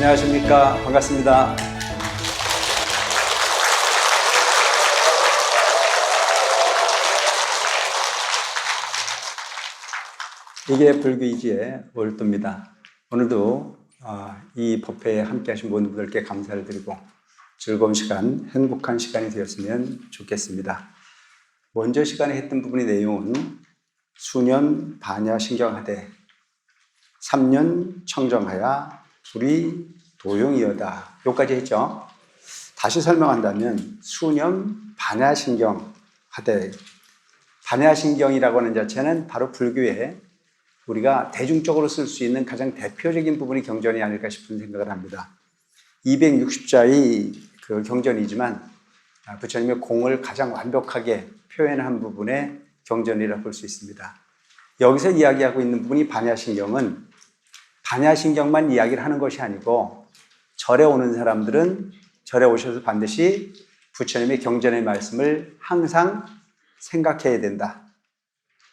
안녕하십니까. 반갑습니다. 이게 불교이지의 월도입니다. 오늘도 이 법회에 함께 하신 모든 분들께 감사를 드리고 즐거운 시간, 행복한 시간이 되었으면 좋겠습니다. 먼저 시간에 했던 부분의 내용은 수년 반야신경하되 3년 청정하야 불이 도용이여다. 여기까지 했죠. 다시 설명한다면 수년 반야신경하되, 반야신경이라고 하는 자체는 바로 불교의 우리가 대중적으로 쓸 수 있는 가장 대표적인 부분이 경전이 아닐까 싶은 생각을 합니다. 260자의 그 경전이지만 부처님의 공을 가장 완벽하게 표현한 부분의 경전이라 볼 수 있습니다. 여기서 이야기하고 있는 부분이 반야신경은 반야신경만 이야기를 하는 것이 아니고 절에 오는 사람들은 절에 오셔서 반드시 부처님의 경전의 말씀을 항상 생각해야 된다.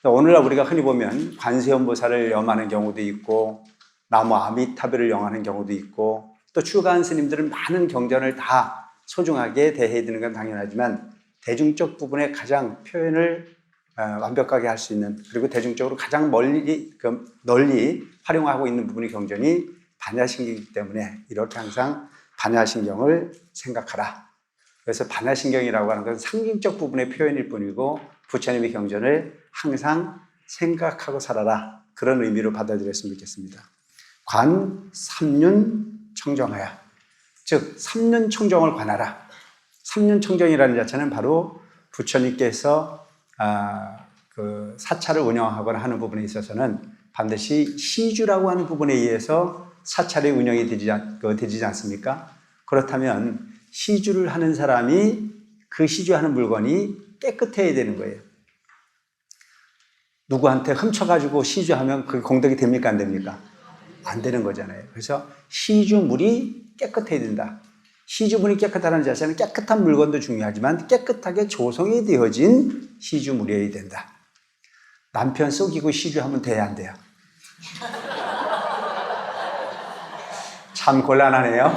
오늘날 우리가 흔히 보면 관세음보살을 염하는 경우도 있고 나무 아미타불을 염하는 경우도 있고 또 출가한 스님들은 많은 경전을 다 소중하게 대해야 되는 건 당연하지만 대중적 부분에 가장 표현을 완벽하게 할 수 있는, 그리고 대중적으로 가장 널리 활용하고 있는 부분이 경전이 반야신경이기 때문에 이렇게 항상 반야신경을 생각하라. 그래서 반야신경이라고 하는 것은 상징적 부분의 표현일 뿐이고 부처님의 경전을 항상 생각하고 살아라, 그런 의미로 받아들였으면 좋겠습니다. 관 3년 청정하야, 즉 3년 청정을 관하라. 3년 청정이라는 자체는 바로 부처님께서 그 사찰을 운영하거나 하는 부분에 있어서는 반드시 시주라고 하는 부분에 의해서 사찰이 운영이 되지 않습니까? 그렇다면 시주를 하는 사람이 그 시주하는 물건이 깨끗해야 되는 거예요. 누구한테 훔쳐가지고 시주하면 그게 공덕이 됩니까? 안 됩니까? 안 되는 거잖아요. 그래서 시주물이 깨끗해야 된다. 시주물이 깨끗하다는 자체는 깨끗한 물건도 중요하지만 깨끗하게 조성이 되어진 시주물이어야 된다. 남편 속이고 시주하면 돼야 안 돼요? 참 곤란하네요.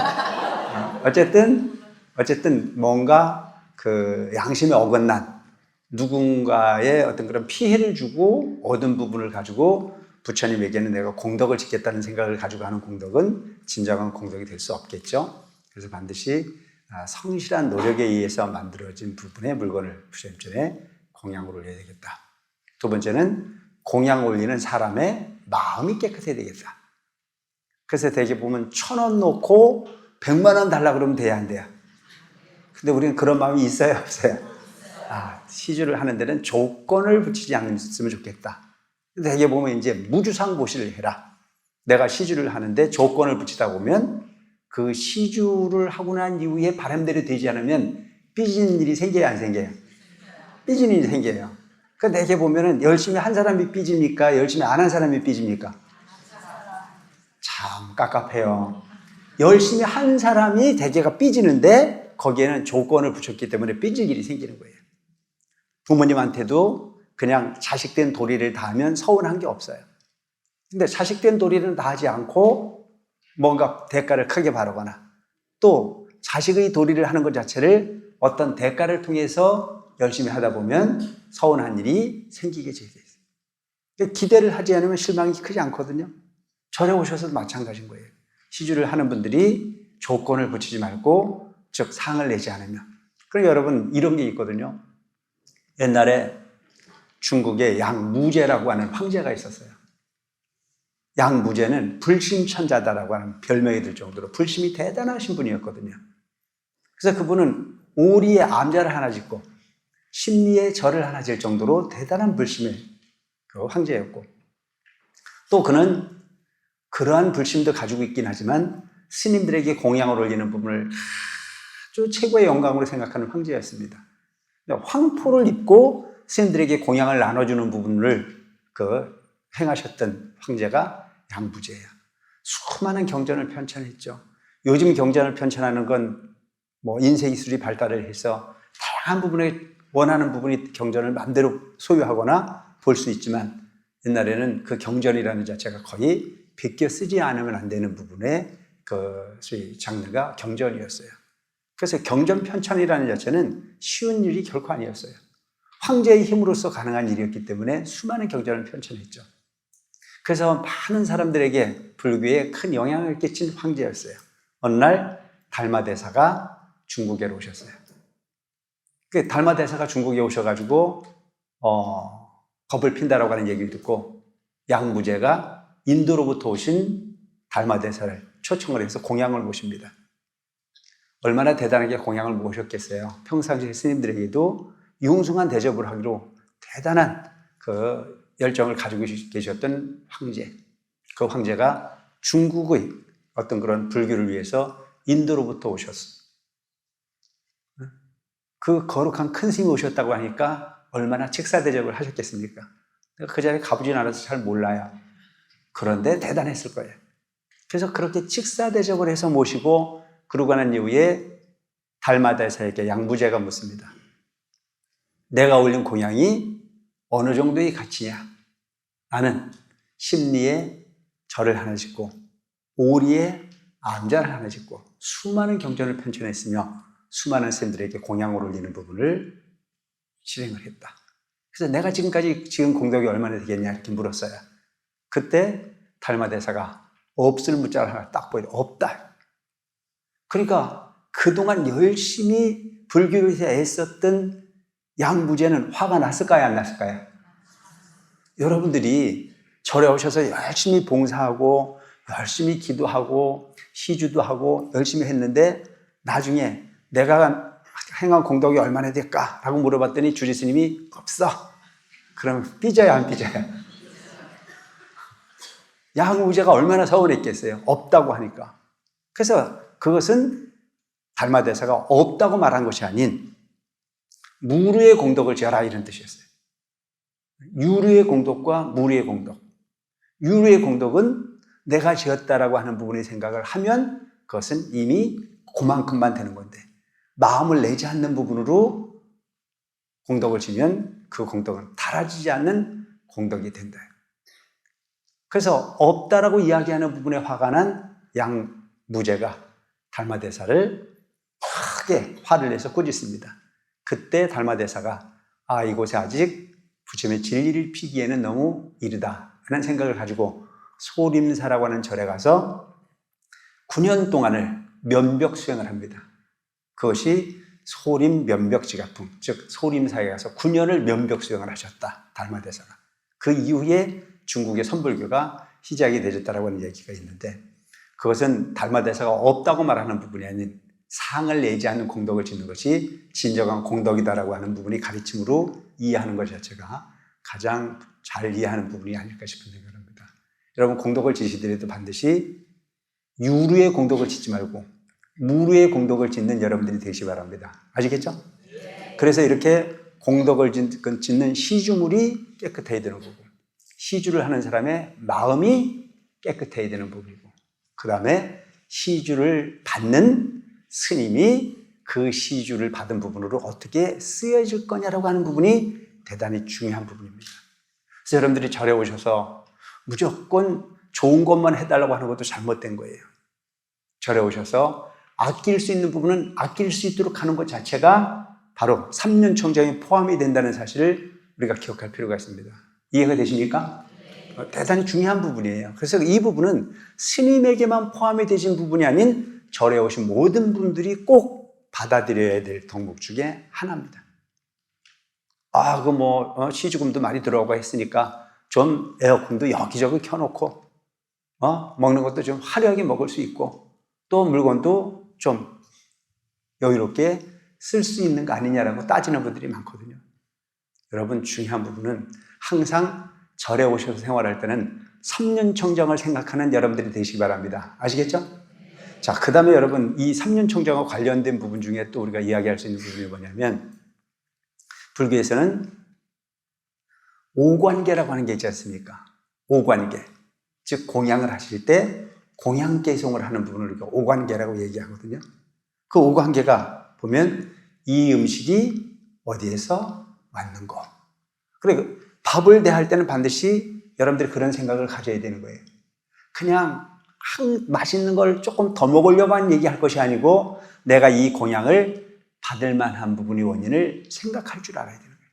어쨌든 뭔가 그 양심에 어긋난 누군가의 어떤 그런 피해를 주고 얻은 부분을 가지고 부처님에게는 내가 공덕을 짓겠다는 생각을 가지고 하는 공덕은 진정한 공덕이 될 수 없겠죠. 그래서 반드시 성실한 노력에 의해서 만들어진 부분의 물건을 부처님 전에 공양을 올려야 되겠다. 두 번째는 공양 올리는 사람의 마음이 깨끗해야 되겠다. 그래서 대개 보면 1,000원 놓고 100만 원 달라 그러면 돼야 안 돼요? 근데 우리는 그런 마음이 있어요, 없어요? 시주를 하는 데는 조건을 붙이지 않으면 좋겠다. 대개 보면 이제 무주상보시를 해라. 내가 시주를 하는데 조건을 붙이다 보면 그 시주를 하고 난 이후에 바람대로 되지 않으면 삐지는 일이 생겨요, 안 생겨요? 삐지는 일이 생겨요. 그 대개 보면은 열심히 한 사람이 삐집니까? 열심히 안 한 사람이 삐집니까? 참 깝깝해요. 열심히 한 사람이 대개가 삐지는데 거기에는 조건을 붙였기 때문에 삐질 일이 생기는 거예요. 부모님한테도 그냥 자식된 도리를 다하면 서운한 게 없어요. 근데 자식된 도리를 다하지 않고 뭔가 대가를 크게 바라거나 또 자식의 도리를 하는 것 자체를 어떤 대가를 통해서 열심히 하다 보면 서운한 일이 생기게 되어 있어요. 기대를 하지 않으면 실망이 크지 않거든요. 절에 오셔서도 마찬가지인 거예요. 시주를 하는 분들이 조건을 붙이지 말고, 즉 상을 내지 않으면. 그럼 여러분 이런 게 있거든요. 옛날에 중국에 양무제라고 하는 황제가 있었어요. 양무제는 불심천자다라고 하는 별명이 들 정도로 불심이 대단하신 분이었거든요. 그래서 그분은 오리에 암자를 하나 짓고 심리에 절을 하나 질 정도로 대단한 불심의 그 황제였고, 또 그는 그러한 불심도 가지고 있긴 하지만 스님들에게 공양을 올리는 부분을 아주 최고의 영광으로 생각하는 황제였습니다. 황포를 입고 스님들에게 공양을 나눠주는 부분을 행하셨던 황제가 양무제예요. 수많은 경전을 편찬했죠. 요즘 경전을 편찬하는 건 인쇄기술이 발달을 해서 다양한 부분에 원하는 부분이 경전을 마음대로 소유하거나 볼 수 있지만 옛날에는 그 경전이라는 자체가 거의 베껴 쓰지 않으면 안 되는 부분에 소위 장르가 경전이었어요. 그래서 경전 편찬이라는 자체는 쉬운 일이 결코 아니었어요. 황제의 힘으로써 가능한 일이었기 때문에 수많은 경전을 편찬했죠. 그래서 많은 사람들에게 불교에 큰 영향을 끼친 황제였어요. 어느 날 달마대사가 중국에 오셨어요. 그 달마대사가 중국에 오셔가지고 겁을 핀다라고 하는 얘기를 듣고 양무제가 인도로부터 오신 달마대사를 초청을 해서 공양을 모십니다. 얼마나 대단하게 공양을 모셨겠어요. 평상시에 스님들에게도 융숭한 대접을 하기로 대단한 그 열정을 가지고 계셨던 황제. 그 황제가 중국의 어떤 그런 불교를 위해서 인도로부터 오셨어. 그 거룩한 큰 스님이 오셨다고 하니까 얼마나 직사 대접을 하셨겠습니까? 그 자리에 가보진 않아서 잘 몰라요. 그런데 대단했을 거예요. 그래서 그렇게 직사 대접을 해서 모시고 그러고 난 이후에 달마대사에게 양무제가 묻습니다. 내가 올린 공양이 어느 정도의 가치냐? 나는 심리에 절을 하나 짓고 오리에 암자를 하나 짓고 수많은 경전을 편찬했으며 수많은 스님들에게 공양을 올리는 부분을 실행을 했다. 그래서 내가 지금 공덕이 얼마나 되겠냐 이렇게 물었어요. 그때 달마대사가 없을 무자를 하나 딱 보여. 없다. 그러니까 그동안 열심히 불교를 위해서 애썼던 양무제는 화가 났을까요? 안 났을까요? 여러분들이 절에 오셔서 열심히 봉사하고 열심히 기도하고 시주도 하고 열심히 했는데 나중에 내가 행한 공덕이 얼마나 될까? 라고 물어봤더니 주지스님이 없어. 그러면 삐져요, 안 삐져요? 양무제가 얼마나 서운했겠어요? 없다고 하니까. 그래서 그것은 달마대사가 없다고 말한 것이 아닌 무르의 공덕을 지어라 이런 뜻이었어요. 유르의 공덕과 무르의 공덕. 유르의 공덕은 내가 지었다라고 하는 부분의 생각을 하면 그것은 이미 그만큼만 되는 건데 마음을 내지 않는 부분으로 공덕을 지면 그 공덕은 달아지지 않는 공덕이 된다. 그래서 없다라고 이야기하는 부분에 화가 난 양무제가 달마대사를 크게 화를 내서 꾸짖습니다. 그때 달마대사가 이곳에 아직 부처님의 진리를 피기에는 너무 이르다 하는 생각을 가지고 소림사라고 하는 절에 가서 9년 동안을 면벽 수행을 합니다. 그것이 소림 면벽지가풍, 즉 소림사에 가서 9년을 면벽 수행을 하셨다. 달마대사가. 그 이후에 중국의 선불교가 시작이 되었다라고 하는 얘기가 있는데 그것은 달마대사가 없다고 말하는 부분이 아닌 상을 내지 않는 공덕을 짓는 것이 진정한 공덕이다라고 하는 부분이 가르침으로 이해하는 것 자체가 가장 잘 이해하는 부분이 아닐까 싶은 생각을 합니다. 여러분 공덕을 지시더라도 반드시 유르의 공덕을 짓지 말고 무르의 공덕을 짓는 여러분들이 되시기 바랍니다. 아시겠죠? 그래서 이렇게 공덕을 짓는 시주물이 깨끗해야 되는 거고 시주를 하는 사람의 마음이 깨끗해야 되는 부분이고 그 다음에 시주를 받는 스님이 그 시주를 받은 부분으로 어떻게 쓰여질 거냐라고 하는 부분이 대단히 중요한 부분입니다. 그래서 여러분들이 절에 오셔서 무조건 좋은 것만 해달라고 하는 것도 잘못된 거예요. 절에 오셔서 아낄 수 있는 부분은 아낄 수 있도록 하는 것 자체가 바로 3년 청정에 포함이 된다는 사실을 우리가 기억할 필요가 있습니다. 이해가 되십니까? 대단히 중요한 부분이에요. 그래서 이 부분은 스님에게만 포함이 되신 부분이 아닌 절에 오신 모든 분들이 꼭 받아들여야 될 덕목 중에 하나입니다. 시주금도 많이 들어오고 했으니까 좀 에어컨도 여기저기 켜놓고, 먹는 것도 좀 화려하게 먹을 수 있고, 또 물건도 좀 여유롭게 쓸 수 있는 거 아니냐라고 따지는 분들이 많거든요. 여러분, 중요한 부분은 항상 절에 오셔서 생활할 때는 3년 청정을 생각하는 여러분들이 되시기 바랍니다. 아시겠죠? 자, 그 다음에 여러분, 이 3년 청정과 관련된 부분 중에 또 우리가 이야기할 수 있는 부분이 뭐냐면, 불교에서는 오관계라고 하는 게 있지 않습니까? 오관계. 즉, 공양을 하실 때 공양계송을 하는 부분을 우리가 오관계라고 얘기하거든요. 그 오관계가 보면 이 음식이 어디에서 왔는고. 그리고 밥을 대할 때는 반드시 여러분들이 그런 생각을 가져야 되는 거예요. 그냥 맛있는 걸 조금 더 먹으려고만 얘기할 것이 아니고 내가 이 공양을 받을 만한 부분이 원인을 생각할 줄 알아야 되는 거예요.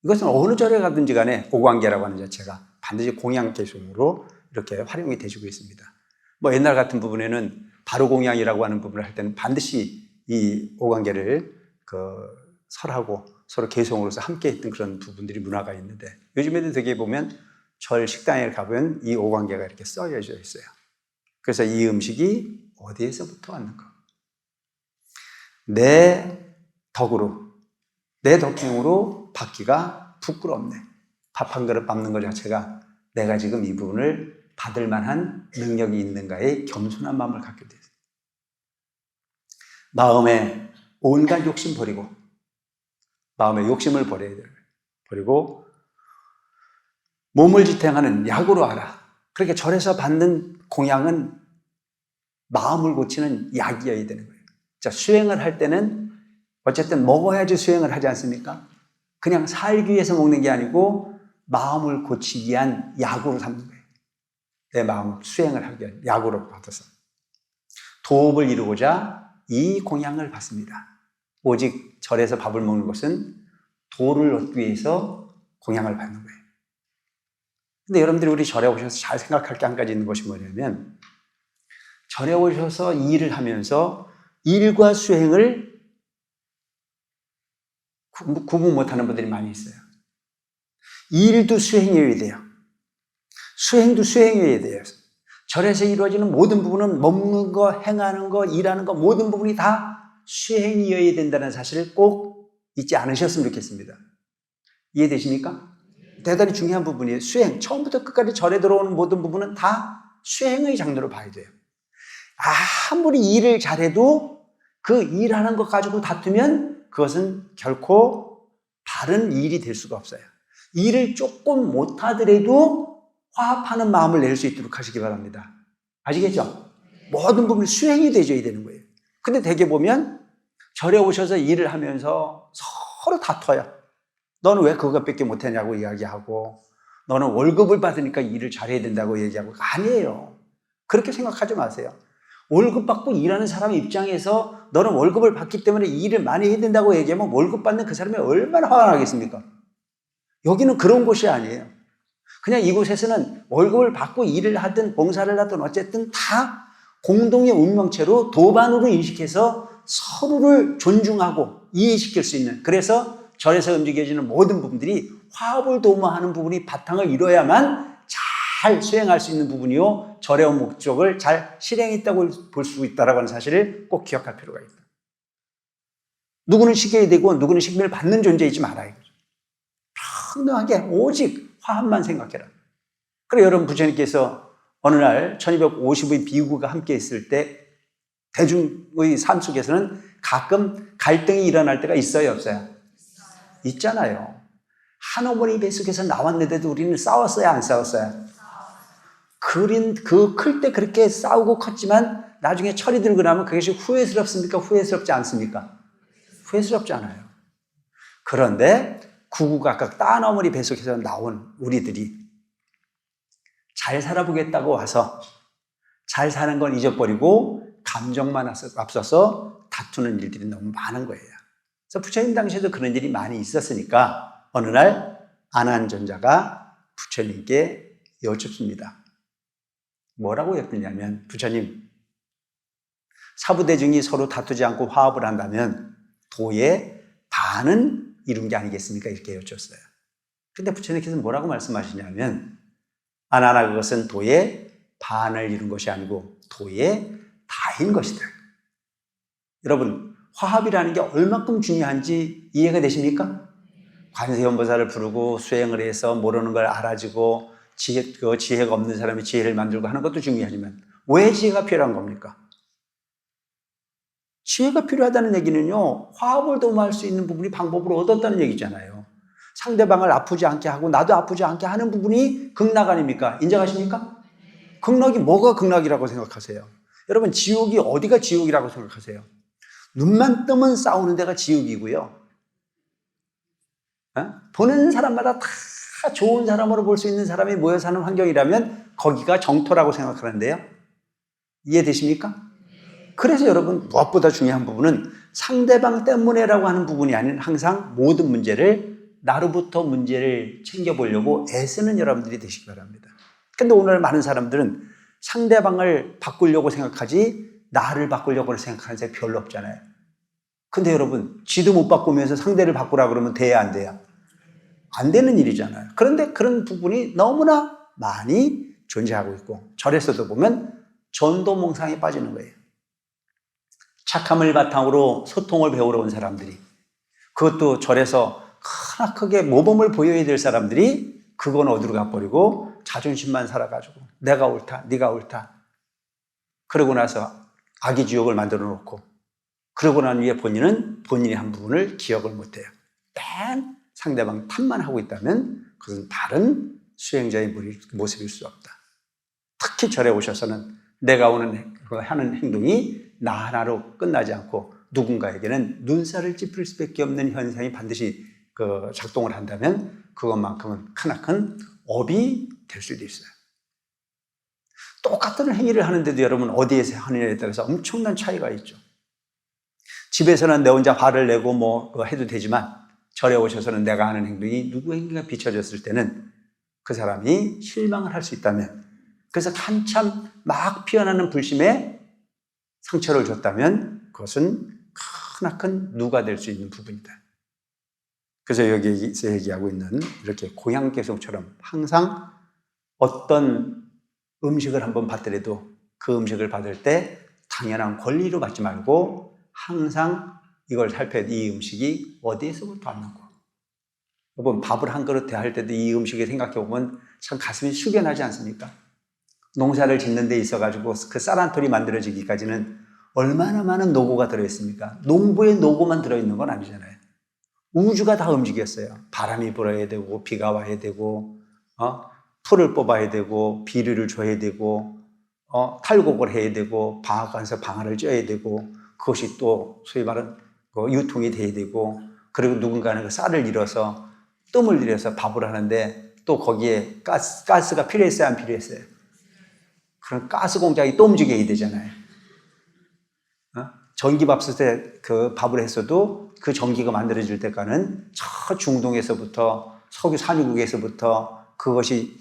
이것은 어느 절에 가든지 간에 오관계라고 하는 자체가 반드시 공양 개성으로 이렇게 활용이 되시고 있습니다. 뭐 옛날 같은 부분에는 바로 공양이라고 하는 부분을 할 때는 반드시 이 오관계를 설하고 서로 개성으로서 함께 했던 그런 부분들이 문화가 있는데 요즘에도 되게 보면 절 식당에 가보면 이 오관계가 이렇게 써여져 있어요. 그래서 이 음식이 어디에서부터 왔는가? 내 덕으로, 내 덕행으로 받기가 부끄럽네. 밥 한 그릇 밟는 것 자체가 내가 지금 이 부분을 받을 만한 능력이 있는가에 겸손한 마음을 갖게 돼요. 마음에 온갖 욕심 버리고, 마음의 욕심을 버려야 돼요. 버리고 몸을 지탱하는 약으로 하라. 그렇게 절에서 받는 공양은 마음을 고치는 약이어야 되는 거예요. 자, 수행을 할 때는 어쨌든 먹어야지 수행을 하지 않습니까? 그냥 살기 위해서 먹는 게 아니고 마음을 고치기 위한 약으로 삼는 거예요. 내 마음 수행을 하기 위한 약으로 받아서 도업을 이루고자 이 공양을 받습니다. 오직 절에서 밥을 먹는 것은 도를 얻기 위해서 공양을 받는 거예요. 근데 여러분들이 우리 절에 오셔서 잘 생각할 게 한 가지 있는 것이 뭐냐면 절에 오셔서 일을 하면서 일과 수행을 구분 못하는 분들이 많이 있어요. 일도 수행이어야 돼요. 수행도 수행이어야 돼요. 절에서 이루어지는 모든 부분은 먹는 거, 행하는 거, 일하는 거 모든 부분이 다 수행이어야 된다는 사실을 꼭 잊지 않으셨으면 좋겠습니다. 이해되십니까? 대단히 중요한 부분이에요. 수행. 처음부터 끝까지 절에 들어오는 모든 부분은 다 수행의 장르로 봐야 돼요. 아무리 일을 잘해도 그 일하는 것 가지고 다투면 그것은 결코 바른 일이 될 수가 없어요. 일을 조금 못하더라도 화합하는 마음을 낼 수 있도록 하시기 바랍니다. 아시겠죠? 모든 부분이 수행이 되어야 되는 거예요. 근데 대개 보면 절에 오셔서 일을 하면서 서로 다퉈요. 너는 왜 그것밖에 못하냐고 이야기하고 너는 월급을 받으니까 일을 잘해야 된다고 얘기하고 아니에요. 그렇게 생각하지 마세요. 월급 받고 일하는 사람 입장에서 너는 월급을 받기 때문에 일을 많이 해야 된다고 얘기하면 월급 받는 그 사람이 얼마나 화가 나겠습니까? 여기는 그런 곳이 아니에요. 그냥 이곳에서는 월급을 받고 일을 하든 봉사를 하든 어쨌든 다 공동의 운명체로 도반으로 인식해서 서로를 존중하고 이해시킬 수 있는, 그래서 절에서 움직여지는 모든 부분들이 화합을 도모하는 부분이 바탕을 이뤄야만 잘 수행할 수 있는 부분이요, 절의 목적을 잘 실행했다고 볼 수 있다는 하는 사실을 꼭 기억할 필요가 있다. 누구는 시켜야 되고 누구는 시킴을 받는 존재이지 말아야 돼. 평등하게 오직 화합만 생각해라. 그래, 여러분 부처님께서 어느 날 1250의 비구가 함께 있을 때 대중의 삶 속에서는 가끔 갈등이 일어날 때가 있어요, 없어요? 있잖아요. 한 어머니 뱃속에서 나왔는데도 우리는 싸웠어요, 안 싸웠어요? 클 때 그렇게 싸우고 컸지만 나중에 철이 들고 나면 그것이 후회스럽습니까? 후회스럽지 않습니까? 후회스럽지 않아요. 그런데 구구가 각 딴 어머니 뱃속에서 나온 우리들이 잘 살아보겠다고 와서 잘 사는 건 잊어버리고 감정만 앞서서 다투는 일들이 너무 많은 거예요. 그래서 부처님 당시에도 그런 일이 많이 있었으니까 어느 날 안한전자가 부처님께 여쭙습니다. 뭐라고 여쭙냐면, 부처님, 사부대중이 서로 다투지 않고 화합을 한다면 도의 반은 이룬 게 아니겠습니까? 이렇게 여쭙었어요. 근데 부처님께서 뭐라고 말씀하시냐면, 아나나, 그것은 도의 반을 이룬 것이 아니고 도의 다인 것이다. 여러분, 화합이라는 게 얼마큼 중요한지 이해가 되십니까? 관세음보살을 부르고 수행을 해서 모르는 걸 알아주고 지혜가 없는 사람이 지혜를 만들고 하는 것도 중요하지만 왜 지혜가 필요한 겁니까? 지혜가 필요하다는 얘기는요, 화합을 도모할 수 있는 부분이 방법을 얻었다는 얘기잖아요. 상대방을 아프지 않게 하고 나도 아프지 않게 하는 부분이 극락 아닙니까? 인정하십니까? 극락이 뭐가 극락이라고 생각하세요? 여러분, 지옥이 어디가 지옥이라고 생각하세요? 눈만 뜨면 싸우는 데가 지옥이고요. 보는 사람마다 다 좋은 사람으로 볼 수 있는 사람이 모여 사는 환경이라면 거기가 정토라고 생각하는데요. 이해되십니까? 그래서 여러분 무엇보다 중요한 부분은 상대방 때문에라고 하는 부분이 아닌 항상 모든 문제를 나로부터 문제를 챙겨보려고 애쓰는 여러분들이 되시기 바랍니다. 근데 오늘 많은 사람들은 상대방을 바꾸려고 생각하지 나를 바꾸려고 생각하는 사람이 별로 없잖아요. 근데 여러분 지도 못 바꾸면서 상대를 바꾸라 그러면 돼야 안 돼요? 안 되는 일이잖아요. 그런데 그런 부분이 너무나 많이 존재하고 있고 절에서도 보면 전도몽상에 빠지는 거예요. 착함을 바탕으로 소통을 배우러 온 사람들이, 그것도 절에서 크게 모범을 보여야 될 사람들이 그건 어디로 가버리고 자존심만 살아가지고 내가 옳다, 네가 옳다. 그러고 나서 악의 지옥을 만들어 놓고 그러고 난 후에 본인은 본인이 한 부분을 기억을 못해요. 맨 상대방 탓만 하고 있다면 그것은 바른 수행자의 모습일 수 없다. 특히 절에 오셔서는 내가 하는 행동이 나 하나로 끝나지 않고 누군가에게는 눈살을 찌푸릴 수밖에 없는 현상이 반드시 작동을 한다면 그것만큼은 크나큰 업이 될 수도 있어요. 똑같은 행위를 하는데도 여러분 어디에서 하느냐에 따라서 엄청난 차이가 있죠. 집에서는 내 혼자 화를 내고 해도 되지만 절에 오셔서는 내가 하는 행동이 누구 행위가 비춰졌을 때는 그 사람이 실망을 할 수 있다면, 그래서 한참 막 피어나는 불심에 상처를 줬다면 그것은 크나큰 누가 될 수 있는 부분이다. 그래서 여기서 얘기하고 있는 이렇게 고향개송처럼 항상 어떤 음식을 한번 받더라도 그 음식을 받을 때 당연한 권리로 받지 말고 항상 이걸 살펴야 돼. 이 음식이 어디에서부터 왔는고. 여러분 밥을 한 그릇 할 때도 이 음식을 생각해 보면 참 가슴이 숙연하지 않습니까? 농사를 짓는 데 있어가지고 그 쌀 한 톨이 만들어지기까지는 얼마나 많은 노고가 들어있습니까? 농부의 노고만 들어있는 건 아니잖아요. 우주가 다 움직였어요. 바람이 불어야 되고 비가 와야 되고 풀을 뽑아야 되고 비료를 줘야 되고 탈곡을 해야 되고 방앗간에서 방아를 쪄야 되고 그것이 또 소위 말하는 유통이 돼야 되고, 그리고 누군가는 그 쌀을 잃어서 뜸을 들여서 밥을 하는데 또 거기에 가스가 필요했어요, 안 필요했어요? 그런 가스 공장이 또 움직여야 되잖아요. 전기밥솥에 그 밥을 했어도 그 전기가 만들어질 때까지는 저 중동에서부터 석유 산유국에서부터 그것이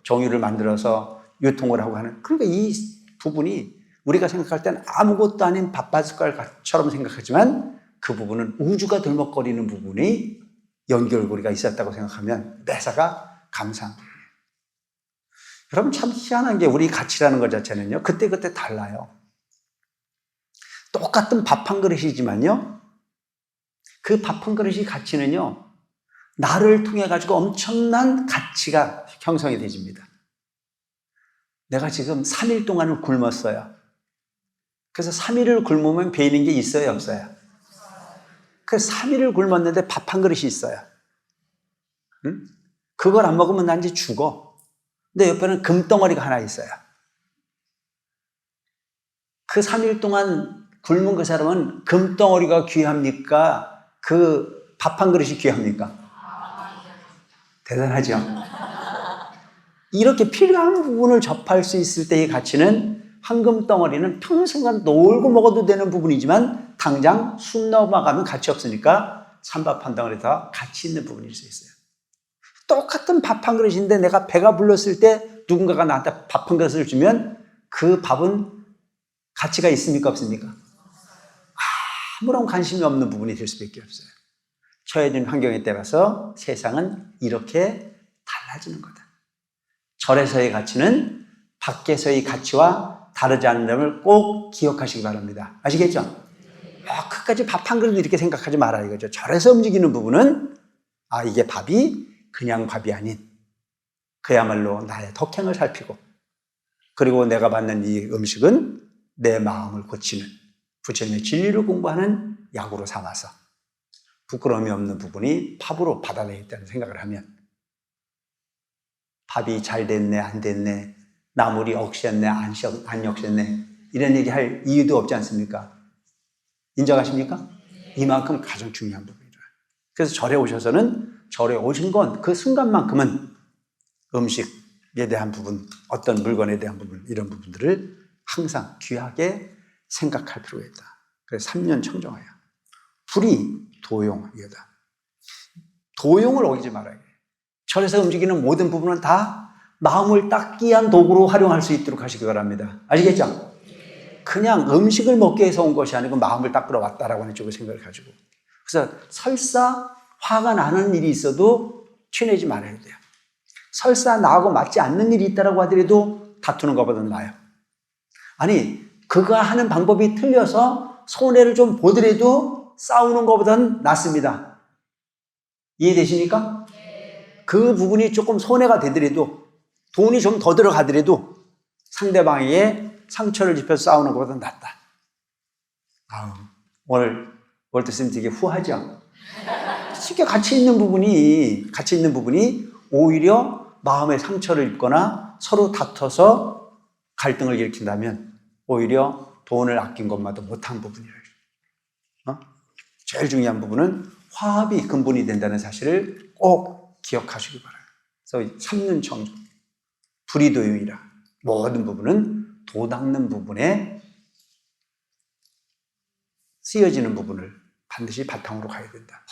정유를 만들어서 유통을 하고 하는, 그러니까 이 부분이 우리가 생각할 때는 아무것도 아닌 밥반숟갈처럼 생각하지만 그 부분은 우주가 들먹거리는 부분이 연결고리가 있었다고 생각하면 매사가 감사합니다. 여러분 참 희한한 게 우리 가치라는 것 자체는요 그때그때 달라요. 똑같은 밥 한 그릇이지만요 그 밥 한 그릇이 가치는요 나를 통해 가지고 엄청난 가치가 형성이 되집니다. 내가 지금 3일 동안을 굶었어요. 그래서 3일을 굶으면 배이는 게 있어요, 없어요? 그래서 3일을 굶었는데 밥 한 그릇이 있어요. 응? 그걸 안 먹으면 난 이제 죽어. 근데 옆에는 금덩어리가 하나 있어요. 그 3일 동안 굶은 그 사람은 금덩어리가 귀합니까? 그 밥 한 그릇이 귀합니까? 대단하죠? 이렇게 필요한 부분을 접할 수 있을 때의 가치는, 황금덩어리는 평생간 놀고 먹어도 되는 부분이지만 당장 숨 넘어가면 가치 없으니까 찬밥 한 덩어리 더 가치 있는 부분일 수 있어요. 똑같은 밥 한 그릇인데 내가 배가 불렀을 때 누군가가 나한테 밥 한 그릇을 주면 그 밥은 가치가 있습니까, 없습니까? 아무런 관심이 없는 부분이 될 수밖에 없어요. 처해진 환경에 따라서 세상은 이렇게 달라지는 거다. 절에서의 가치는 밖에서의 가치와 다르지 않은 점을 꼭 기억하시기 바랍니다. 아시겠죠? 끝까지 밥 한 그릇 이렇게 생각하지 마라 이거죠. 절에서 움직이는 부분은 이게 밥이 그냥 밥이 아닌 그야말로 나의 덕행을 살피고, 그리고 내가 받는 이 음식은 내 마음을 고치는, 부처님의 진리를 공부하는 약으로 삼아서 부끄러움이 없는 부분이 밥으로 받아내겠다는 생각을 하면, 밥이 잘 됐네 안 됐네, 나물이 억셨네 안 역셨네 이런 얘기 할 이유도 없지 않습니까? 인정하십니까? 이만큼 가장 중요한 부분이라. 그래서 절에 오셔서는, 절에 오신 건 그 순간만큼은 음식에 대한 부분, 어떤 물건에 대한 부분, 이런 부분들을 항상 귀하게 생각할 필요가 있다. 그래서 3년 청정하여. 불의, 도용이다. 도용을 어기지 말아야 해. 절에서 움직이는 모든 부분은 다 마음을 닦기 위한 도구로 활용할 수 있도록 하시기 바랍니다. 아시겠죠? 그냥 음식을 먹기 위해서 온 것이 아니고 마음을 닦으러 왔다라고 하는 쪽의 생각을 가지고. 그래서 설사 화가 나는 일이 있어도 티내지 말아야 돼요. 설사 나하고 맞지 않는 일이 있다라고 하더라도 다투는 것보다는 나아요. 아니, 그가 하는 방법이 틀려서 손해를 좀 보더라도 싸우는 것보다는 낫습니다. 이해되십니까? 그 부분이 조금 손해가 되더라도, 돈이 좀 더 들어가더라도 상대방에게 상처를 입혀서 싸우는 것보다는 낫다. 오늘 월트 스님 되게 후하죠? 쉽게 같이 있는 부분이 오히려 마음에 상처를 입거나 서로 다퉈서 갈등을 일으킨다면 오히려 돈을 아낀 것마다 못한 부분이라고. 제일 중요한 부분은 화합이 근본이 된다는 사실을 꼭 기억하시기 바라요. 그래서 3년 청정, 불의도용이라 모든 부분은 도 닦는 부분에 쓰여지는 부분을 반드시 바탕으로 가야 된다.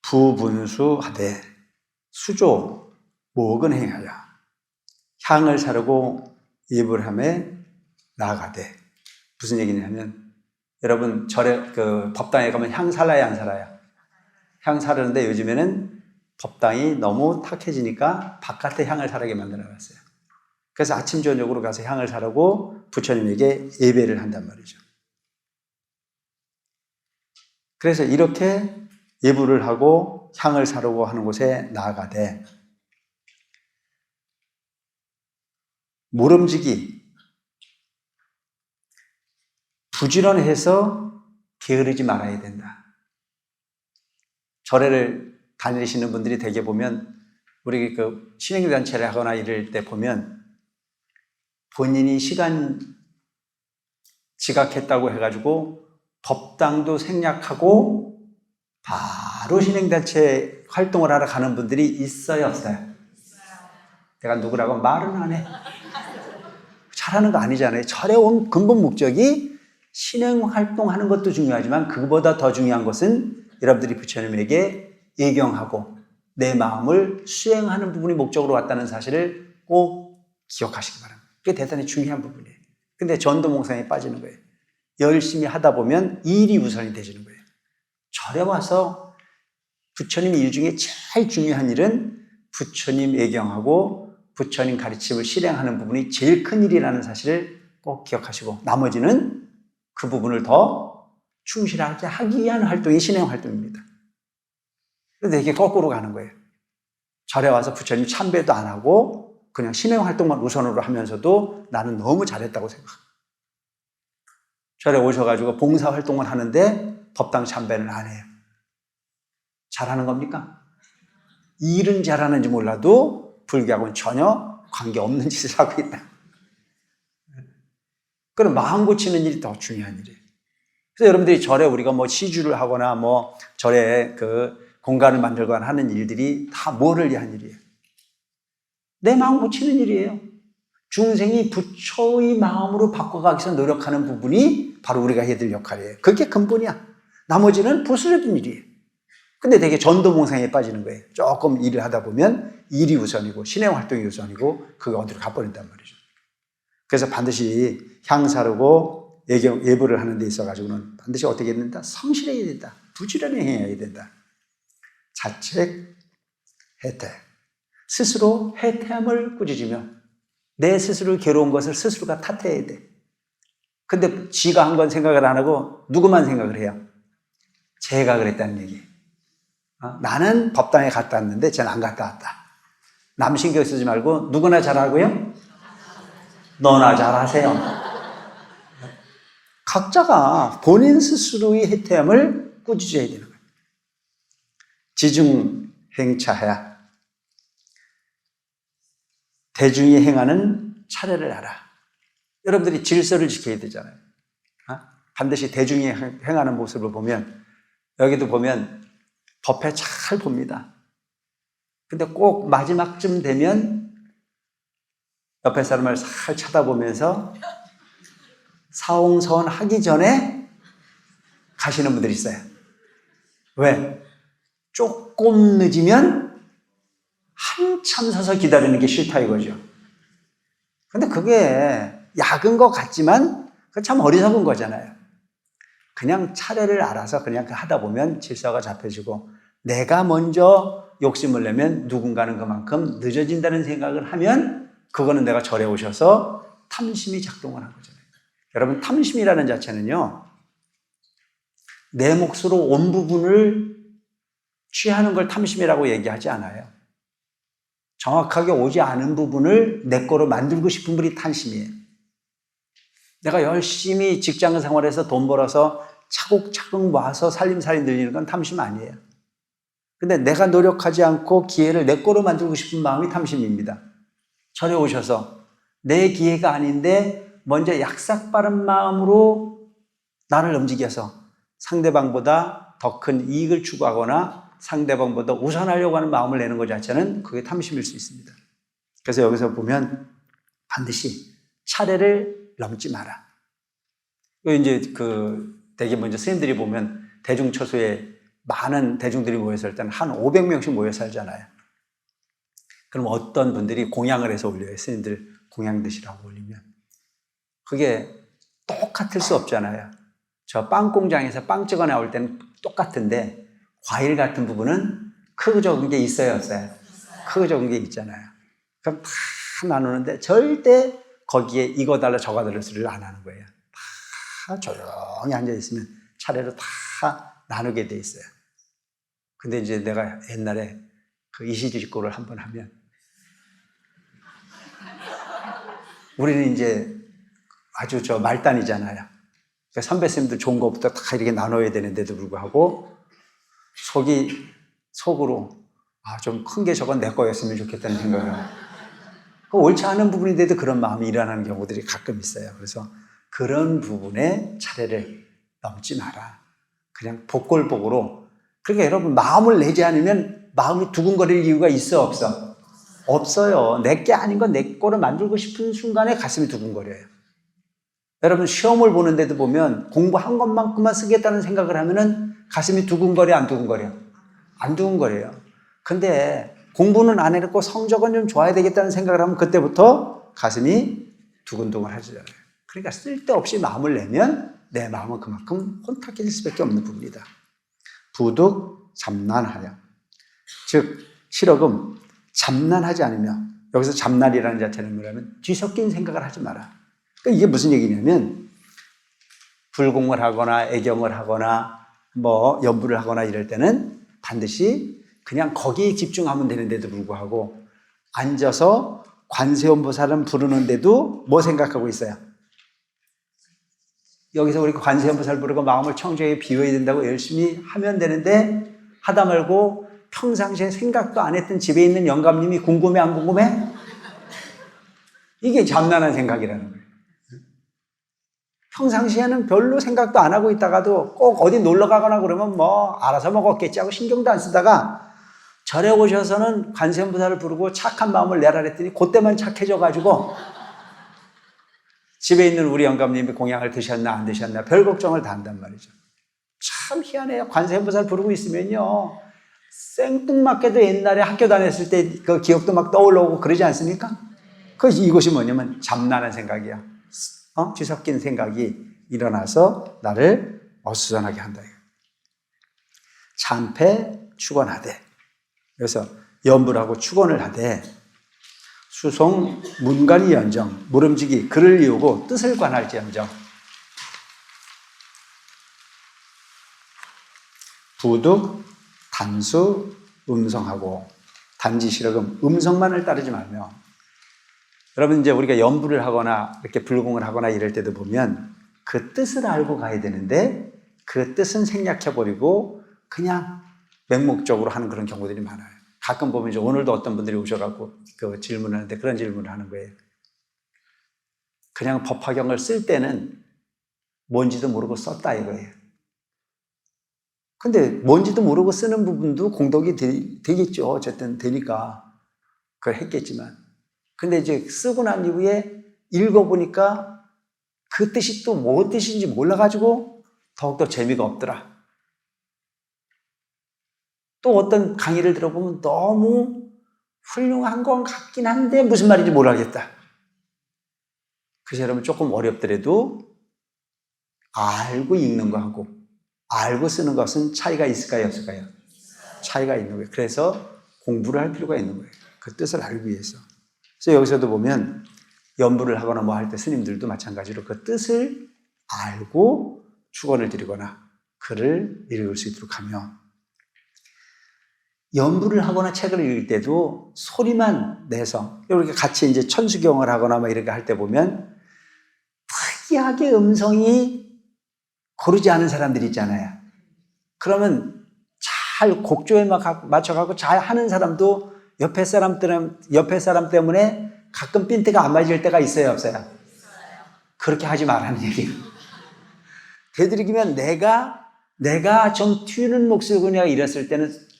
부분수하되 수조 목은 행하여 향을 사르고 예불함에 나아가되. 무슨 얘기냐면, 여러분 절에 법당에 가면 향 살라요, 안 살아요? 향 사르는데 요즘에는 법당이 너무 탁해지니까 바깥에 향을 사르게 만들어놨어요. 그래서 아침 저녁으로 가서 향을 사르고 부처님에게 예배를 한단 말이죠. 그래서 이렇게 예불을 하고 향을 사르고 하는 곳에 나아가되, 모름지기, 부지런해서 게으르지 말아야 된다. 절에를 다니시는 분들이 대개 보면, 우리 신행단체를 하거나 이럴 때 보면 본인이 시간 지각했다고 해가지고 법당도 생략하고 바로 신행단체 활동을 하러 가는 분들이 있어요, 없어요? 내가 누구라고 말은 안 해. 잘하는 거 아니잖아요. 절에 온 근본 목적이 신행활동하는 것도 중요하지만 그보다 더 중요한 것은 여러분들이 부처님에게 예경하고 내 마음을 수행하는 부분이 목적으로 왔다는 사실을 꼭 기억하시기 바랍니다. 그게 대단히 중요한 부분이에요. 근데 전도몽상에 빠지는 거예요. 열심히 하다 보면 일이 우선이 되지는 거예요. 절에 와서 부처님 일 중에 제일 중요한 일은 부처님 예경하고 부처님 가르침을 실행하는 부분이 제일 큰 일이라는 사실을 꼭 기억하시고, 나머지는 그 부분을 더 충실하게 하기 위한 활동이 신행 활동입니다. 그런데 이게 거꾸로 가는 거예요. 절에 와서 부처님 참배도 안 하고 그냥 신행 활동만 우선으로 하면서도 나는 너무 잘했다고 생각합니다. 절에 오셔가지고 봉사 활동을 하는데 법당 참배는 안 해요. 잘하는 겁니까? 일은 잘하는지 몰라도 불교하고는 전혀 관계없는 짓을 하고 있다. 그럼 마음 고치는 일이 더 중요한 일이에요. 그래서 여러분들이 절에 우리가 시주를 하거나 절에 공간을 만들거나 하는 일들이 다 뭐를 위한 일이에요? 내 마음 고치는 일이에요. 중생이 부처의 마음으로 바꿔가기 위해서 노력하는 부분이 바로 우리가 해야 될 역할이에요. 그게 근본이야. 나머지는 부수적인 일이에요. 근데 되게 전도몽상에 빠지는 거예요. 조금 일을 하다 보면 일이 우선이고 신행 활동이 우선이고 그게 어디로 가버린단 말이죠. 그래서 반드시 향 사르고 예불을 하는 데 있어가지고는 반드시 어떻게 해야 된다? 성실해야 된다. 부지런히 해야 된다. 자책, 해태. 스스로 해태함을 꾸짖으며 내 스스로 괴로운 것을 스스로가 탓해야 돼. 근데 지가 한 건 생각을 안 하고 누구만 생각을 해요? 제가 그랬다는 얘기. 나는 법당에 갔다 왔는데 쟤는 안 갔다 왔다. 남 신경 쓰지 말고 누구나 잘하고요? 너나 잘하세요. 각자가 본인 스스로의 해태함을 꾸짖어야 되는 거예요. 지중행차해야. 대중이 행하는 차례를 알아. 여러분들이 질서를 지켜야 되잖아요. 반드시 대중이 행하는 모습을 보면, 여기도 보면 법회 잘 봅니다. 근데 꼭 마지막쯤 되면 옆에 사람을 살 쳐다보면서 사홍서원 하기 전에 가시는 분들이 있어요. 왜? 조금 늦으면 한참 서서 기다리는 게 싫다 이거죠. 근데 그게 약은 것 같지만 참 어리석은 거잖아요. 그냥 차례를 알아서 그냥 하다 보면 질서가 잡혀지고, 내가 먼저 욕심을 내면 누군가는 그만큼 늦어진다는 생각을 하면 그거는 내가 절에 오셔서 탐심이 작동을 한 거잖아요. 여러분, 탐심이라는 자체는요, 내 몫으로 온 부분을 취하는 걸 탐심이라고 얘기하지 않아요. 정확하게 오지 않은 부분을 내 거로 만들고 싶은 분이 탐심이에요. 내가 열심히 직장 생활에서 돈 벌어서 차곡차곡 모아서 살림살이 늘리는 건 탐심 아니에요. 근데 내가 노력하지 않고 기회를 내 거로 만들고 싶은 마음이 탐심입니다. 절에 오셔서 내 기회가 아닌데 먼저 약삭빠른 마음으로 나를 움직여서 상대방보다 더 큰 이익을 추구하거나 상대방보다 우선하려고 하는 마음을 내는 것 자체는 그게 탐심일 수 있습니다. 그래서 여기서 보면 반드시 차례를 넘지 마라. 이제 되게 먼저 스님들이 보면 대중처소에 많은 대중들이 모여서 때는 한 500명씩 모여 살잖아요. 그럼 어떤 분들이 공양을 해서 올려요. 스님들 공양 드시라고 올리면. 그게 똑같을 수 없잖아요. 저 빵 공장에서 빵 찍어 나올 때는 똑같은데 과일 같은 부분은 크고 적은 게 있어요, 없어요? 크고 적은 게 있잖아요. 그럼 다 나누는데 절대 거기에 이거 달라 저거 달라 소리를 안 하는 거예요. 다 조용히 앉아 있으면 차례로 다 나누게 돼 있어요. 근데 이제 내가 옛날에 그 이시직고를 한번 하면 우리는 이제 아주 말단이잖아요. 그러니까 선배 스님들 좋은 것부터 다 이렇게 나눠야 되는데도 불구하고 속으로 좀 큰 게 저건 내 거였으면 좋겠다는 생각을 하고, 옳지 않은 부분인데도 그런 마음이 일어나는 경우들이 가끔 있어요. 그래서 그런 부분에 차례를 넘지 마라. 그냥 복골복으로. 그러니까 여러분, 마음을 내지 않으면 마음이 두근거릴 이유가 있어, 없어? 없어요. 내 게 아닌 건 내 거로 만들고 싶은 순간에 가슴이 두근거려요. 여러분, 시험을 보는데도 보면 공부한 것만큼만 쓰겠다는 생각을 하면은 가슴이 두근거려, 안 두근거려? 안 두근거려요. 근데 공부는 안 해놓고 성적은 좀 좋아야 되겠다는 생각을 하면 그때부터 가슴이 두근두근 하잖아요. 그러니까 쓸데없이 마음을 내면 내 마음은 그만큼 혼탁해질 수밖에 없는 부분이다. 부득 잠난하여. 즉, 실어금, 잠난하지 않으며, 여기서 잠난이라는 자체는 뭐냐면 뒤섞인 생각을 하지 마라. 그러니까 이게 무슨 얘기냐면, 불공을 하거나 애경을 하거나 연부를 하거나 이럴 때는 반드시 그냥 거기에 집중하면 되는데도 불구하고 앉아서 관세음보살은 부르는데도 뭐 생각하고 있어요? 여기서 우리 관세음보살 부르고 마음을 청정하게 비워야 된다고 열심히 하면 되는데 하다 말고 평상시에 생각도 안 했던 집에 있는 영감님이 궁금해 안 궁금해? 이게 잠난한 생각이라는 거예요. 평상시에는 별로 생각도 안 하고 있다가도 꼭 어디 놀러 가거나 그러면 알아서 먹었겠지 하고 신경도 안 쓰다가 절에 오셔서는 관세음보살을 부르고 착한 마음을 내라 그랬더니 그때만 착해져가지고 집에 있는 우리 영감님이 공양을 드셨나 안 드셨나 별 걱정을 다 한단 말이죠. 참 희한해요. 관세음보살 부르고 있으면요, 생뚱맞게도 옛날에 학교 다녔을 때 그 기억도 막 떠올라오고 그러지 않습니까? 이것이 뭐냐면 잠나는 생각이야. 뒤섞인 생각이 일어나서 나를 어수선하게 한다. 참패 축원하되. 그래서 염불 하고 축원을 하되 수송 문관이 연정 물음지기 글을 이우고 뜻을 관할지언정 부득 단수 음성하고 단지 실어금 음성만을 따르지 말며. 여러분, 이제 우리가 연부를 하거나 이렇게 불공을 하거나 이럴 때도 보면 그 뜻을 알고 가야 되는데 그 뜻은 생략해버리고 그냥 맹목적으로 하는 그런 경우들이 많아요. 가끔 보면 이제 오늘도 어떤 분들이 오셔갖고 그 질문을 하는데 그런 질문을 하는 거예요. 그냥 법화경을 쓸 때는 뭔지도 모르고 썼다 이거예요. 근데 뭔지도 모르고 쓰는 부분도 공덕이 되겠죠. 어쨌든 되니까 그걸 했겠지만. 근데 이제 쓰고 난 이후에 읽어보니까 그 뜻이 또 뭐 뜻인지 몰라가지고 더욱더 재미가 없더라. 또 어떤 강의를 들어보면 너무 훌륭한 건 같긴 한데 무슨 말인지 모르겠다. 그래서 여러분 조금 어렵더라도 알고 읽는 거하고 알고 쓰는 것은 차이가 있을까요? 없을까요? 차이가 있는 거예요. 그래서 공부를 할 필요가 있는 거예요. 그 뜻을 알기 위해서. 그래서 여기서도 보면 연부를 하거나 뭐 할 때 스님들도 마찬가지로 그 뜻을 알고 축원을 드리거나 글을 읽을 수 있도록 하며, 연부를 하거나 책을 읽을 때도 소리만 내서 이렇게 같이 이제 천수경을 하거나 뭐 이렇게 할 때 보면 특이하게 음성이 고르지 않은 사람들이 있잖아요. 그러면 잘 곡조에 맞춰가고 잘 하는 사람도 옆에 사람 때문에 가끔 핀트가 안 맞을 때가 있어요, 없어요? 그렇게 하지 말라는 얘기예요. 되도록이면 내가 좀 튀는 목소리가 이랬을 때는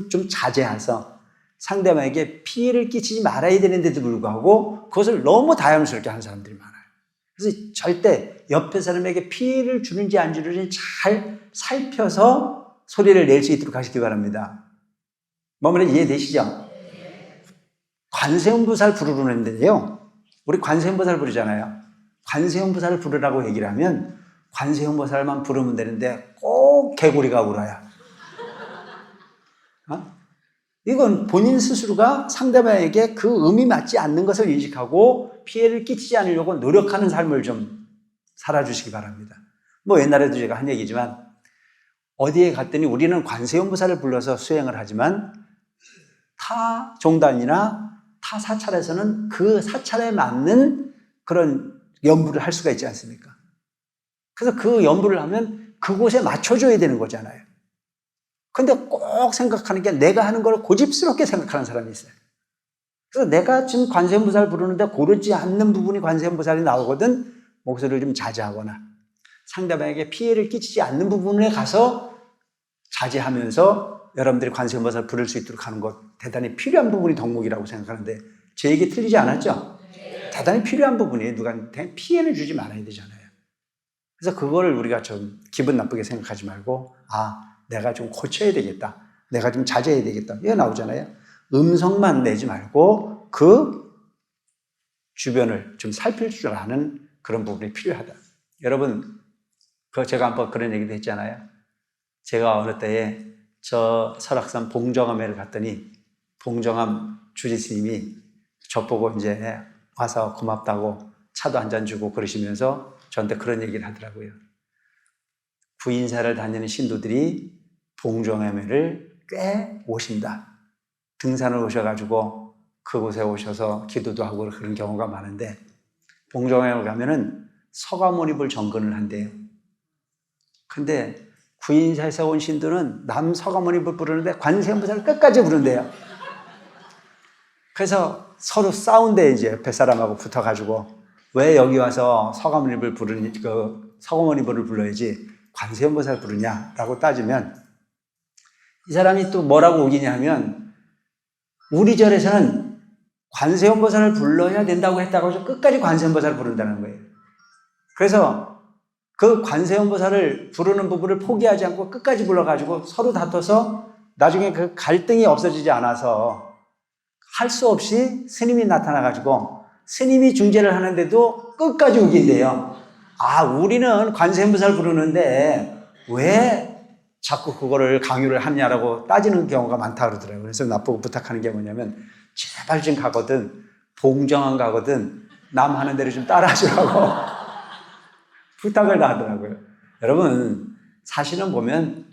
좀 자제해서 상대방에게 피해를 끼치지 말아야 되는데도 불구하고 그것을 너무 다양스럽게 하는 사람들이 많아요. 그래서 절대 옆에 사람에게 피해를 주는지 안 주는지 잘 살펴서 소리를 낼 수 있도록 하시기 바랍니다. 뭐 말인지 이해되시죠? 관세음보살 부르는데요. 우리 관세음보살 부르잖아요. 관세음보살을 부르라고 얘기를 하면 관세음보살만 부르면 되는데 꼭 개구리가 울어요. 이건 본인 스스로가 상대방에게 그 음이 맞지 않는 것을 인식하고 피해를 끼치지 않으려고 노력하는 삶을 좀 살아주시기 바랍니다. 뭐 옛날에도 제가 한 얘기지만 어디에 갔더니 우리는 관세음보살을 불러서 수행을 하지만 타 종단이나 타 사찰에서는 그 사찰에 맞는 그런 연부를 할 수가 있지 않습니까? 그래서 그 연부를 하면 그곳에 맞춰줘야 되는 거잖아요. 근데 꼭 생각하는 게 내가 하는 걸 고집스럽게 생각하는 사람이 있어요. 그래서 내가 지금 관세음보살 부르는데 고르지 않는 부분이 관세음보살이 나오거든 목소리를 좀 자제하거나 상대방에게 피해를 끼치지 않는 부분에 가서 자제하면서 여러분들이 관세음보살 부를 수 있도록 하는 것 대단히 필요한 부분이 덕목이라고 생각하는데 제 얘기 틀리지 않았죠? 대단히 필요한 부분이에요. 누구한테 피해를 주지 말아야 되잖아요. 그래서 그거를 우리가 좀 기분 나쁘게 생각하지 말고 내가 좀 고쳐야 되겠다. 내가 좀 자제해야 되겠다. 이게 나오잖아요. 음성만 내지 말고 그 주변을 좀 살필 줄 아는 그런 부분이 필요하다. 여러분, 제가 한번 그런 얘기도 했잖아요. 제가 어느 때에 저 설악산 봉정암회를 갔더니 봉정암 주지스님이 저보고 이제 와서 고맙다고 차도 한잔 주고 그러시면서 저한테 그런 얘기를 하더라고요. 구인사를 다니는 신도들이 봉정암회를 꽤 오신다. 등산을 오셔가지고 그곳에 오셔서 기도도 하고 그런 경우가 많은데 봉정암회를 가면은 서가모니불 정근을 한대요. 근데 구인사에서 온 신도는 남 서가모니불 부르는데 관세음보살을 끝까지 부른대요. 그래서 서로 싸운대 이제 옆에 사람하고 붙어가지고 왜 여기 와서 서가모니불 서가모니불을 불러야지 관세음보살 부르냐라고 따지면 이 사람이 또 뭐라고 우기냐 하면 우리 절에서는 관세음보살을 불러야 된다고 했다고 해서 끝까지 관세음보살을 부른다는 거예요. 그래서 그 관세음보살을 부르는 부분을 포기하지 않고 끝까지 불러가지고 서로 다퉈서 나중에 그 갈등이 없어지지 않아서 할 수 없이 스님이 나타나가지고 스님이 중재를 하는데도 끝까지 우긴대요. 우리는 관세음보살 부르는데 왜 자꾸 그거를 강요를 하냐라고 따지는 경우가 많다 그러더라고요. 그래서 나보고 부탁하는 게 뭐냐면 제발 좀 가거든 봉정암 가거든 남 하는 대로 좀 따라하시라고 부탁을 다 하더라고요. 여러분 사실은 보면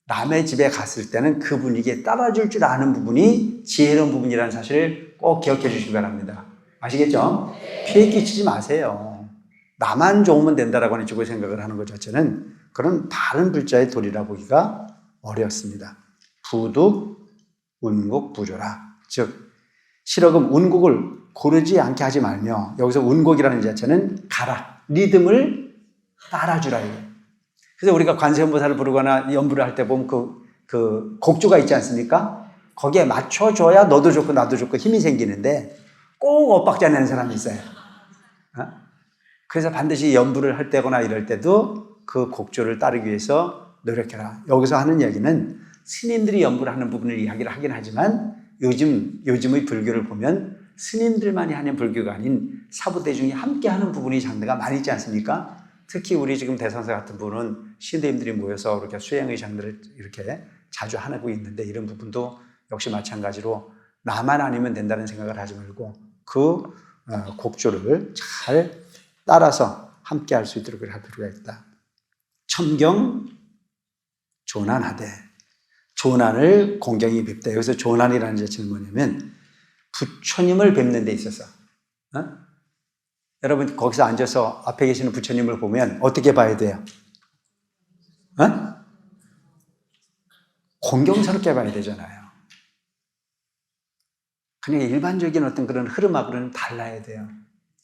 남의 집에 갔을 때는 그 분위기에 따라줄 줄 아는 부분이 지혜로운 부분이라는 사실을 꼭 기억해 주시기 바랍니다. 아시겠죠? 피해 끼치지 마세요. 나만 좋으면 된다라고 하는 쪽의 생각을 하는 것 자체는 그런 바른 불자의 도리라 보기가 어렵습니다. 부득 운곡 부조라. 즉 실어금 운곡을 고르지 않게 하지 말며 여기서 운곡이라는 자체는 가라. 리듬을 따라주라. 그래서 우리가 관세음보살을 부르거나 연부를 할 때 보면 그 곡조가 있지 않습니까? 거기에 맞춰줘야 너도 좋고 나도 좋고 힘이 생기는데 꼭 엇박자 내는 사람이 있어요. 그래서 반드시 연부를 할 때거나 이럴 때도 그 곡조를 따르기 위해서 노력해라. 여기서 하는 얘기는 스님들이 연부를 하는 부분을 이야기를 하긴 하지만 요즘의 불교를 보면 스님들만이 하는 불교가 아닌 사부대중이 함께 하는 부분이 장르가 많이 있지 않습니까? 특히 우리 지금 대성사 같은 분은 신도님들이 모여서 이렇게 수행의 장르를 이렇게 자주 하고 있는데 이런 부분도 역시 마찬가지로 나만 아니면 된다는 생각을 하지 말고 그 곡조를 잘 따라서 함께 할 수 있도록 할 필요가 있다. 첨경 조난하되 조난을 공경히 뵙다. 여기서 조난이라는 자체는 뭐냐면 부처님을 뵙는 데 있어서 여러분 거기서 앉아서 앞에 계시는 부처님을 보면 어떻게 봐야 돼요? 공경스럽게 봐야 되잖아요. 그냥 일반적인 어떤 그런 흐름하고는 달라야 돼요.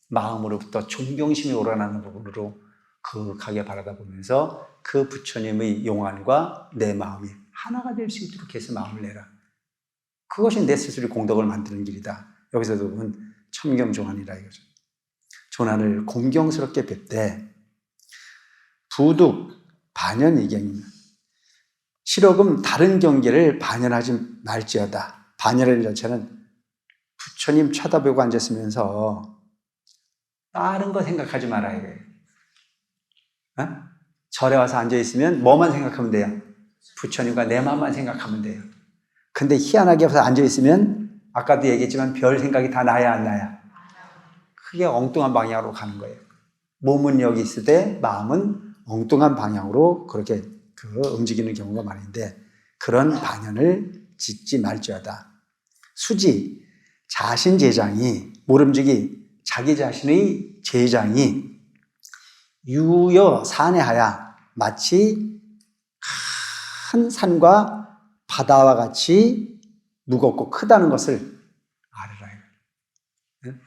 마음으로부터 존경심이 우러나는 부분으로 그윽하게 바라다 보면서 그 부처님의 용안과 내 마음이 하나가 될 수 있도록 해서 마음을 내라. 그것이 내 스스로의 공덕을 만드는 길이다. 여기서도 보면 첨경조난이라 이거죠. 조난을 공경스럽게 뵙되 부득 반연이경 실어금 다른 경계를 반연하지 말지어다. 반연이라는 자체는 부처님 쳐다보고 앉았으면서 다른 거 생각하지 말아야 돼요. 절에 와서 앉아있으면 뭐만 생각하면 돼요? 부처님과 내 마음만 생각하면 돼요. 근데 희한하게 와서 앉아있으면 아까도 얘기했지만 별 생각이 다 나야 안 나야? 크게 엉뚱한 방향으로 가는 거예요. 몸은 여기 있을 때 마음은 엉뚱한 방향으로 그렇게 움직이는 경우가 많은데 그런 반연을 짓지 말지어다. 수지 자신 제장이 모름지기 자기 자신의 제장이 유여 산해하야 마치 큰 산과 바다와 같이 무겁고 크다는 것을 알으라.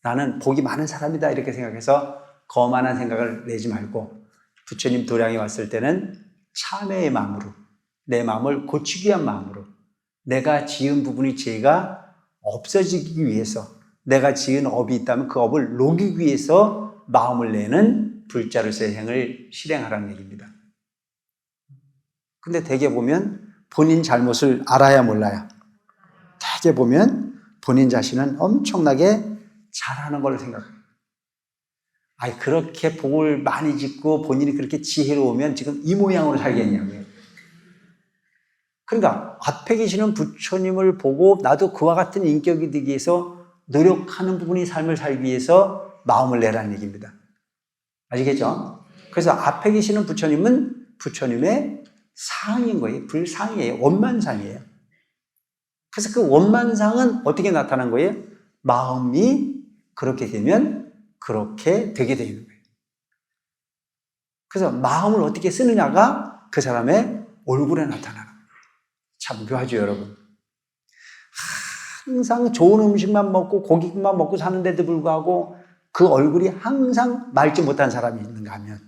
나는 복이 많은 사람이다 이렇게 생각해서 거만한 생각을 내지 말고 부처님 도량에 왔을 때는 참회의 마음으로 내 마음을 고치기 위한 마음으로 내가 지은 부분이 죄가 없어지기 위해서 내가 지은 업이 있다면 그 업을 녹이기 위해서 마음을 내는 불자로서의 행을 실행하라는 얘기입니다. 근데 대개 보면 본인 잘못을 알아야 몰라요. 대개 보면 본인 자신은 엄청나게 잘하는 걸로 생각해요. 아니 그렇게 복을 많이 짓고 본인이 그렇게 지혜로우면 지금 이 모양으로 살겠냐고요. 그러니까 앞에 계시는 부처님을 보고 나도 그와 같은 인격이 되기 위해서 노력하는 부분이 삶을 살기 위해서 마음을 내라는 얘기입니다. 아시겠죠? 그래서 앞에 계시는 부처님은 부처님의 상인 거예요. 불상이에요. 원만상이에요. 그래서 그 원만상은 어떻게 나타난 거예요? 마음이 그렇게 되면 그렇게 되게 되는 거예요. 그래서 마음을 어떻게 쓰느냐가 그 사람의 얼굴에 나타나는 거예요. 참 묘하죠, 여러분. 항상 좋은 음식만 먹고 고기만 먹고 사는데도 불구하고 그 얼굴이 항상 맑지 못한 사람이 있는가 하면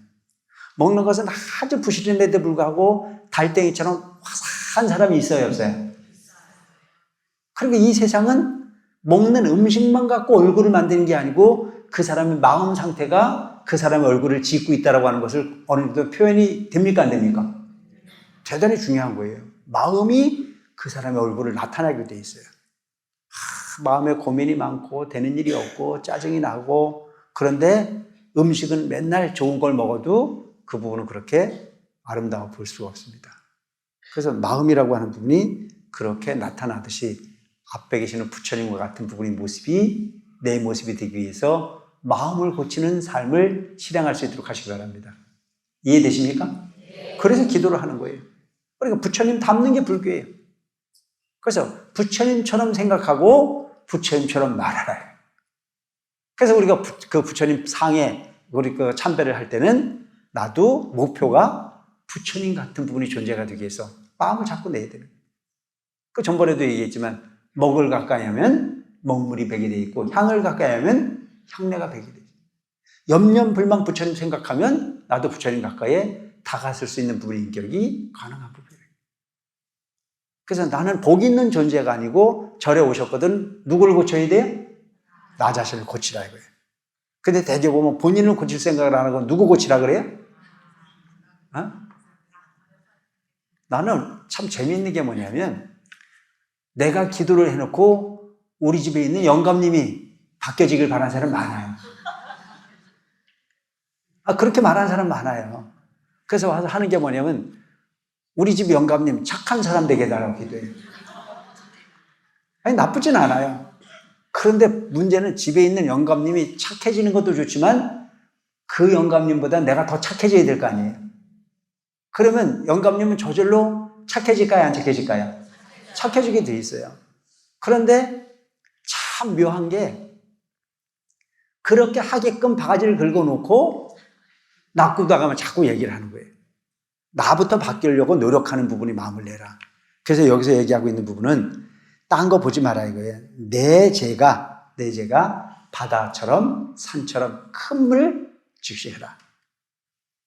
먹는 것은 아주 부실한데도 불구하고 달팽이처럼 화사한 사람이 있어요, 없어요? 그러니까 이 세상은 먹는 음식만 갖고 얼굴을 만드는 게 아니고 그 사람의 마음 상태가 그 사람의 얼굴을 짓고 있다고 하는 것을 어느 정도 표현이 됩니까, 안 됩니까? 대단히 중요한 거예요. 마음이 그 사람의 얼굴을 나타나게 돼 있어요. 마음에 고민이 많고 되는 일이 없고 짜증이 나고 그런데 음식은 맨날 좋은 걸 먹어도 그 부분은 그렇게 아름다워 볼 수가 없습니다. 그래서 마음이라고 하는 부분이 그렇게 나타나듯이 앞에 계시는 부처님과 같은 부분의 모습이 내 모습이 되기 위해서 마음을 고치는 삶을 실행할 수 있도록 하시기 바랍니다. 이해되십니까? 그래서 기도를 하는 거예요. 그러니까 부처님 닮는 게 불교예요. 그래서 부처님처럼 생각하고 부처님처럼 말하라. 그래서 우리가 그 부처님 상에 우리 그 참배를 할 때는 나도 목표가 부처님 같은 부분이 존재가 되기 위해서 마음을 자꾸 내야 되는 거예요. 그 전번에도 얘기했지만 먹을 가까이 하면 먹물이 배게 돼 있고 향을 가까이 하면 향내가 배게 되죠. 염려불망 부처님 생각하면 나도 부처님 가까이에 다가설 수 있는 부분의 인격이 가능한 부분이에요. 그래서 나는 복 있는 존재가 아니고 절에 오셨거든 누구를 고쳐야 돼요? 나 자신을 고치라 이거예요. 근데 대개 보면 본인을 고칠 생각을 안 하고 누구 고치라 그래요? 어? 나는 참 재미있는 게 뭐냐면 내가 기도를 해놓고 우리 집에 있는 영감님이 바뀌어지길 바라는 사람 많아요. 그렇게 말하는 사람 많아요. 그래서 와서 하는 게 뭐냐면 우리 집 영감님 착한 사람 되게 해달라고 기도해요. 아니 나쁘진 않아요. 그런데 문제는 집에 있는 영감님이 착해지는 것도 좋지만 그 영감님보다 내가 더 착해져야 될 거 아니에요. 그러면 영감님은 저절로 착해질까요? 안 착해질까요? 착해지게 돼 있어요. 그런데 참 묘한 게 그렇게 하게끔 바가지를 긁어놓고 납구다가면 자꾸 얘기를 하는 거예요. 나부터 바뀌려고 노력하는 부분이 마음을 내라. 그래서 여기서 얘기하고 있는 부분은 딴 거 보지 마라 이거예요. 내 죄가 바다처럼 산처럼 큰 물 즉시해라.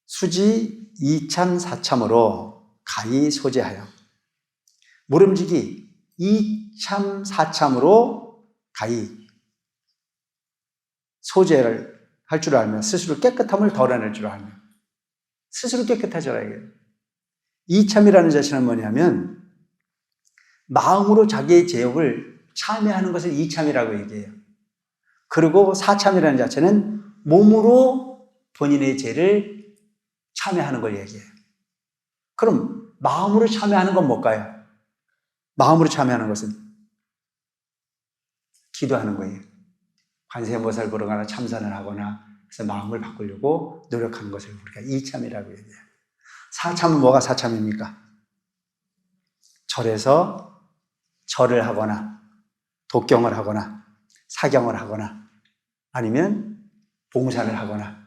수지 이참 사참으로 가히 소재하여. 모름지기 이참 사참으로 가히 소재를 할 줄 알며 스스로 깨끗함을 덜어낼 줄 알며 스스로 깨끗해져라 이거예요. 이참이라는 자체는 뭐냐면 마음으로 자기의 죄업을 참회하는 것을 이참이라고 얘기해요. 그리고 사참이라는 자체는 몸으로 본인의 죄를 참회하는 걸 얘기해요. 그럼 마음으로 참회하는 건 뭘까요? 마음으로 참회하는 것은 기도하는 거예요. 관세음보살 보러 가나 참선을 하거나 그래서 마음을 바꾸려고 노력하는 것을 우리가 이참이라고 얘기해요. 사참은 뭐가 사참입니까? 절에서 절을 하거나 독경을 하거나 사경을 하거나 아니면 봉사를 하거나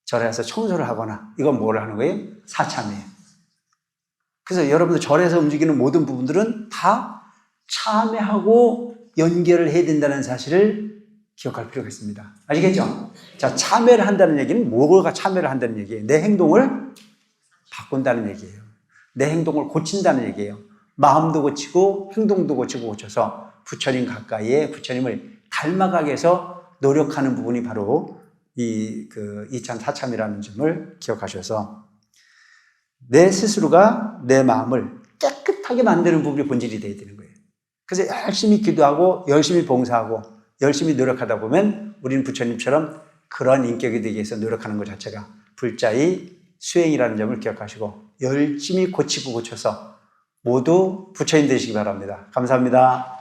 절에서 청소를 하거나 이건 뭘 하는 거예요? 사참이에요. 그래서 여러분들 절에서 움직이는 모든 부분들은 다 참회하고 연결을 해야 된다는 사실을 기억할 필요가 있습니다. 아시겠죠? 자, 참회를 한다는 얘기는 뭐가 참회를 한다는 얘기예요? 내 행동을 바꾼다는 얘기예요. 내 행동을 고친다는 얘기예요. 마음도 고치고 행동도 고쳐서 부처님 가까이에 부처님을 닮아가게 해서 노력하는 부분이 바로 이참 사참이라는 점을 기억하셔서 내 스스로가 내 마음을 깨끗하게 만드는 부분이 본질이 되어야 되는 거예요. 그래서 열심히 기도하고 열심히 봉사하고 열심히 노력하다 보면 우리는 부처님처럼 그런 인격이 되기 위해서 노력하는 것 자체가 불자의 수행이라는 점을 기억하시고 열심히 고치고 고쳐서 모두 부처님 되시기 바랍니다. 감사합니다.